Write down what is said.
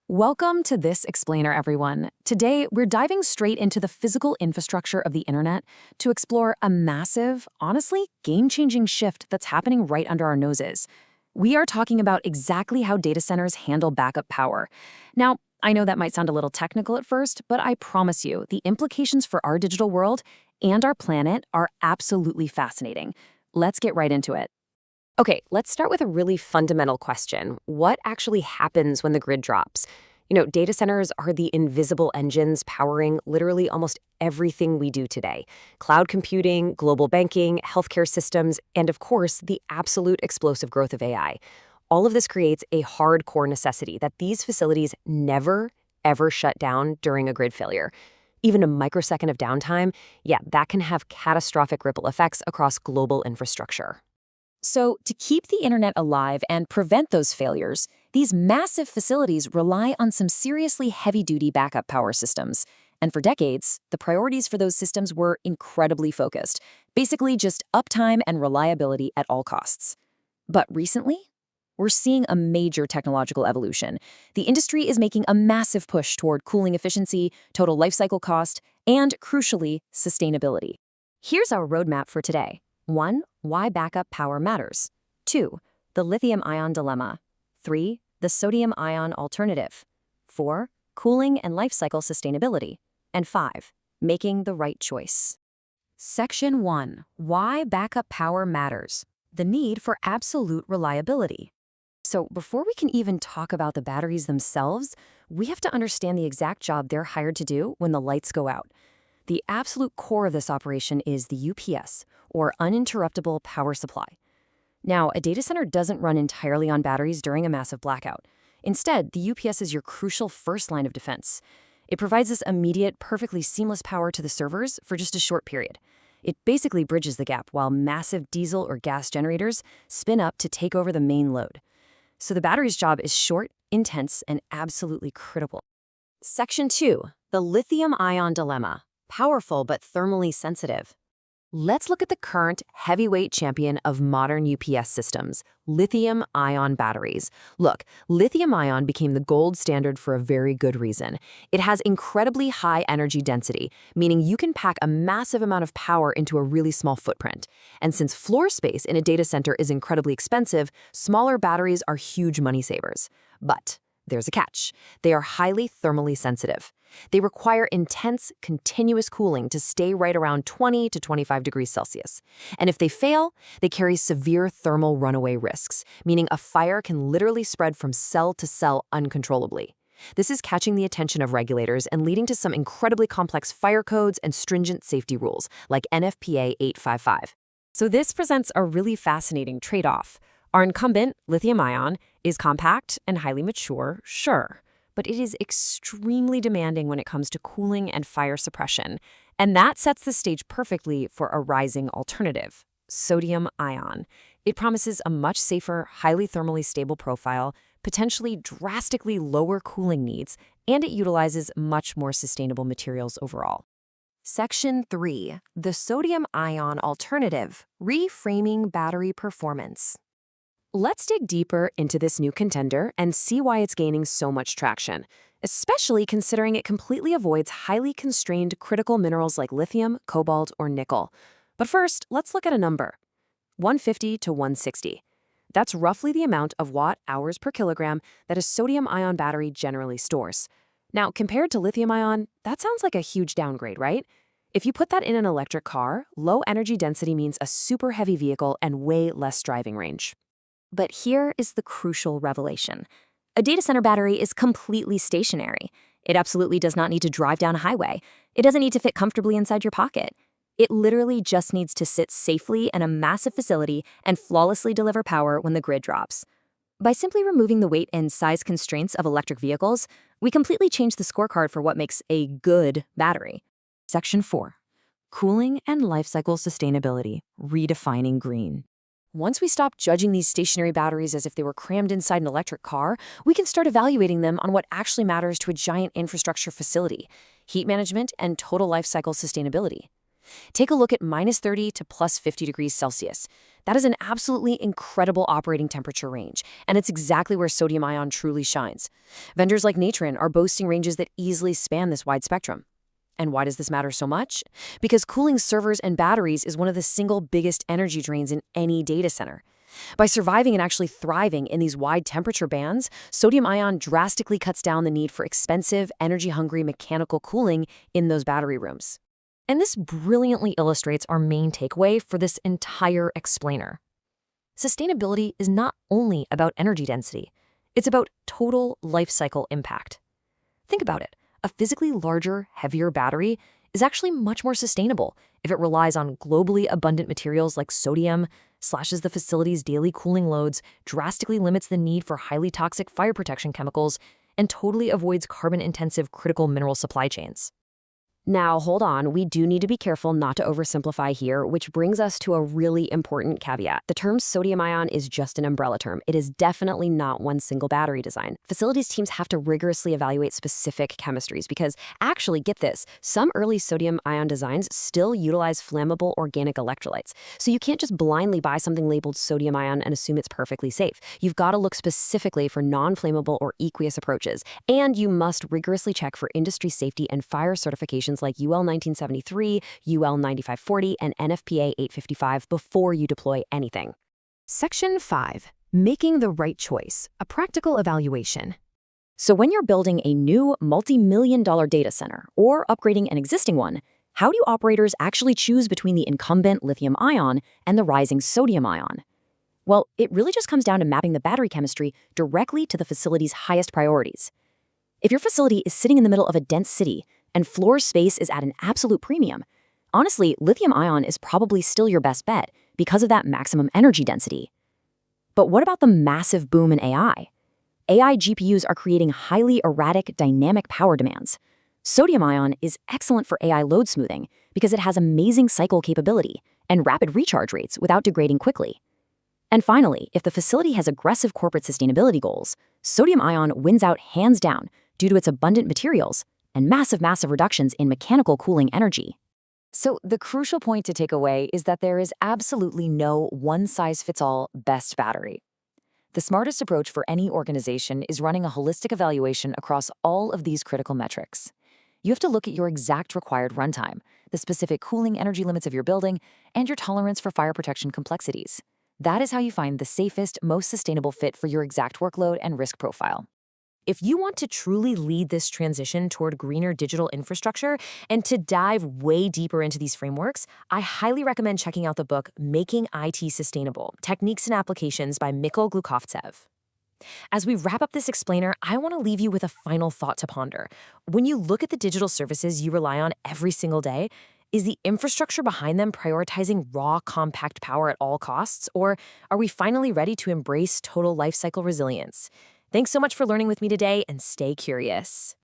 Welcome to This Explainer, everyone. Today, we're diving straight into the physical infrastructure of the internet to explore a massive, honestly, game-changing shift that's happening right under our noses. We are talking about exactly how data centers handle backup power. Now, I know that might sound a little technical at first, but I promise you, the implications for our digital world and our planet are absolutely fascinating. Let's get right into it. Okay, let's start with a really fundamental question. What actually happens when the grid drops? Data centers are the invisible engines powering literally almost everything we do today. Cloud computing, global banking, healthcare systems, and of course, the absolute explosive growth of AI. All of this creates a hardcore necessity that these facilities never, ever shut down during a grid failure. Even a microsecond of downtime, that can have catastrophic ripple effects across global infrastructure. So, to keep the internet alive and prevent those failures, these massive facilities rely on some seriously heavy-duty backup power systems. And for decades, the priorities for those systems were incredibly focused, basically just uptime and reliability at all costs. But recently, we're seeing a major technological evolution. The industry is making a massive push toward cooling efficiency, total lifecycle cost, and, crucially, sustainability. Here's our roadmap for today. 1. Why backup power matters. 2. The lithium-ion dilemma. 3. The sodium-ion alternative. 4. Cooling and life cycle sustainability. And 5. Making the right choice. Section 1. Why backup power matters. The need for absolute reliability. So before we can even talk about the batteries themselves, we have to understand the exact job they're hired to do when the lights go out. The absolute core of this operation is the UPS, or uninterruptible power supply. Now, a data center doesn't run entirely on batteries during a massive blackout. Instead, the UPS is your crucial first line of defense. It provides this immediate, perfectly seamless power to the servers for just a short period. It basically bridges the gap while massive diesel or gas generators spin up to take over the main load. So the battery's job is short, intense, and absolutely critical. Section 2. The lithium-ion dilemma. Powerful but thermally sensitive. Let's look at the current heavyweight champion of modern UPS systems, lithium-ion batteries. Look, lithium-ion became the gold standard for a very good reason. It has incredibly high energy density, meaning you can pack a massive amount of power into a really small footprint. And since floor space in a data center is incredibly expensive, smaller batteries are huge money savers. But there's a catch. They are highly thermally sensitive. They require intense, continuous cooling to stay right around 20 to 25 degrees Celsius. And if they fail, they carry severe thermal runaway risks, meaning a fire can literally spread from cell to cell uncontrollably. This is catching the attention of regulators and leading to some incredibly complex fire codes and stringent safety rules, like NFPA 855. So this presents a really fascinating trade-off. Our incumbent, lithium-ion, is compact and highly mature, sure, but it is extremely demanding when it comes to cooling and fire suppression, and that sets the stage perfectly for a rising alternative, sodium-ion. It promises a much safer, highly thermally stable profile, potentially drastically lower cooling needs, and it utilizes much more sustainable materials overall. Section 3. The sodium-ion alternative, reframing battery performance. Let's dig deeper into this new contender and see why it's gaining so much traction, especially considering it completely avoids highly constrained critical minerals like lithium, cobalt, or nickel. But first, let's look at a number: 150 to 160. That's roughly the amount of watt-hours per kilogram that a sodium-ion battery generally stores. Now, compared to lithium-ion, that sounds like a huge downgrade, right? If you put that in an electric car, low energy density means a super heavy vehicle and way less driving range. But here is the crucial revelation. A data center battery is completely stationary. It absolutely does not need to drive down a highway. It doesn't need to fit comfortably inside your pocket. It literally just needs to sit safely in a massive facility and flawlessly deliver power when the grid drops. By simply removing the weight and size constraints of electric vehicles, we completely change the scorecard for what makes a good battery. Section 4. Cooling and lifecycle sustainability, redefining green. Once we stop judging these stationary batteries as if they were crammed inside an electric car, we can start evaluating them on what actually matters to a giant infrastructure facility: heat management and total life cycle sustainability. Take a look at -30 to +50 degrees Celsius. That is an absolutely incredible operating temperature range, and it's exactly where sodium ion truly shines. Vendors like Natron are boasting ranges that easily span this wide spectrum. And why does this matter so much? Because cooling servers and batteries is one of the single biggest energy drains in any data center. By surviving and actually thriving in these wide temperature bands, sodium ion drastically cuts down the need for expensive, energy-hungry mechanical cooling in those battery rooms. And this brilliantly illustrates our main takeaway for this entire explainer. Sustainability is not only about energy density, it's about total life cycle impact. Think about it. A physically larger, heavier battery is actually much more sustainable if it relies on globally abundant materials like sodium, slashes the facility's daily cooling loads, drastically limits the need for highly toxic fire protection chemicals, and totally avoids carbon-intensive critical mineral supply chains. Now, hold on, we do need to be careful not to oversimplify here, which brings us to a really important caveat. The term sodium ion is just an umbrella term. It is definitely not one single battery design. Facilities teams have to rigorously evaluate specific chemistries because, actually, get this, some early sodium ion designs still utilize flammable organic electrolytes. So you can't just blindly buy something labeled sodium ion and assume it's perfectly safe. You've got to look specifically for non-flammable or aqueous approaches, and you must rigorously check for industry safety and fire certifications like UL 1973, UL 9540, and NFPA 855 before you deploy anything. Section 5. Making the right choice. A practical evaluation. So when you're building a new multi-million-dollar data center or upgrading an existing one, how do operators actually choose between the incumbent lithium-ion and the rising sodium-ion? Well, it really just comes down to mapping the battery chemistry directly to the facility's highest priorities. If your facility is sitting in the middle of a dense city, and floor space is at an absolute premium, honestly, lithium-ion is probably still your best bet because of that maximum energy density. But what about the massive boom in AI? AI GPUs are creating highly erratic dynamic power demands. Sodium-ion is excellent for AI load smoothing because it has amazing cycle capability and rapid recharge rates without degrading quickly. And finally, if the facility has aggressive corporate sustainability goals, sodium-ion wins out hands down due to its abundant materials and massive reductions in mechanical cooling energy. So the crucial point to take away is that there is absolutely no one-size-fits-all best battery. The smartest approach for any organization is running a holistic evaluation across all of these critical metrics. You have to look at your exact required runtime, the specific cooling energy limits of your building, and your tolerance for fire protection complexities. That is how you find the safest, most sustainable fit for your exact workload and risk profile. If you want to truly lead this transition toward greener digital infrastructure and to dive way deeper into these frameworks, I highly recommend checking out the book Making IT Sustainable: Techniques and Applications by Mikhail Glukovtsev. As we wrap up this explainer, I want to leave you with a final thought to ponder. When you look at the digital services you rely on every single day, is the infrastructure behind them prioritizing raw, compact power at all costs, or are we finally ready to embrace total lifecycle resilience? Thanks so much for learning with me today, and stay curious.